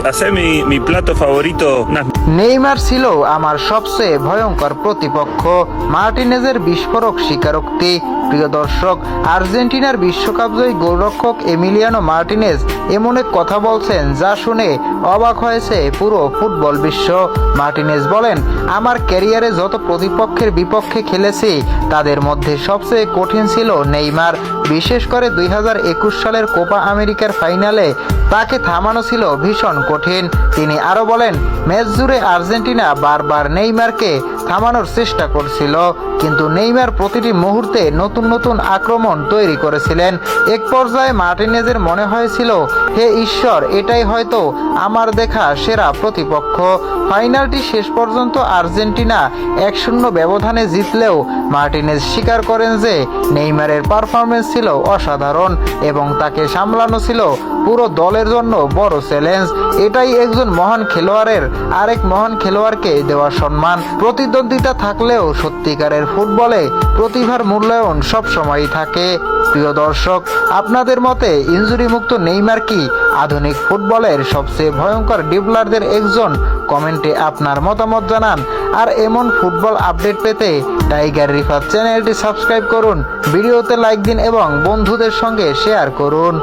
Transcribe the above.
hacer mi plato favorito. Neymar ছিল আমার সবচেয়ে ভয়ঙ্কর প্রতিপক্ষ, মার্টিনেজের বিস্ফোরক স্বীকারোক্তি। প্রিয় দর্শক, আর্জেন্টিনার বিশ্বকাপজয়ী গোলরক্ষক এমিলিয়ানো মার্টিনেজ এমন এক কথা বলছেন যা শুনে অবাক হয়েছে পুরো ফুটবল বিশ্ব। মার্টিনেজ বলেন, আমার ক্যারিয়ারে যত প্রতিপক্ষের বিপক্ষে খেলেছি তাদের মধ্যে সবচেয়ে কঠিন ছিল নেইমার। বিশেষ করে 2021 সালের কোপা আমেরিকার ফাইনালে তাকে থামানো ছিল ভীষণ কঠিন। তিনি আরও বলেন, ম্যাচ জুড়ে আর্জেন্টিনা বারবার নেইমারকে থামানোর চেষ্টা করছিল, কিন্তু নেইমার প্রতিটি মুহূর্তে নতুন নতুন আক্রমণ তৈরি করেছিলেন। এক পর্যায়ে মার্টিনেজের মনে হয়েছিল, হে ঈশ্বর, এটাই হয়তো আমার দেখা সেরা প্রতিপক্ষ। ফাইনালটি শেষ পর্যন্ত আর্জেন্টিনা 1-0 ব্যবধানে জিতলেও মার্টিনেজ স্বীকার করেন যে নেইমারের পারফরমেন্স ছিল অসাধারণ এবং তাকে সামলানো ছিল পুরো দলের জন্য বড় চ্যালেঞ্জ। এটাই একজন মহান খেলোয়াড়ের আরেক মহান খেলোয়াড়কে দেওয়া সম্মান। প্রতিদ্বন্দ্বিতা থাকলেও সত্যিকারের ফুটবলে প্রতিভার মূল্যায়ন সবসময়ই থাকে। প্রিয় দর্শক, আপনাদের মতে ইনজুরি মুক্ত নেইমার কি আধুনিক ফুটবলের সবচেয়ে ভয়ঙ্কর ডিবলারদের একজন? কমেন্টে আপনার মতামত জানান। আর এমন ফুটবল আপডেট পেতে টাইগার রিফাত চ্যানেলটি সাবস্ক্রাইব করুন, ভিডিওতে লাইক দিন এবং বন্ধুদের সঙ্গে শেয়ার করুন।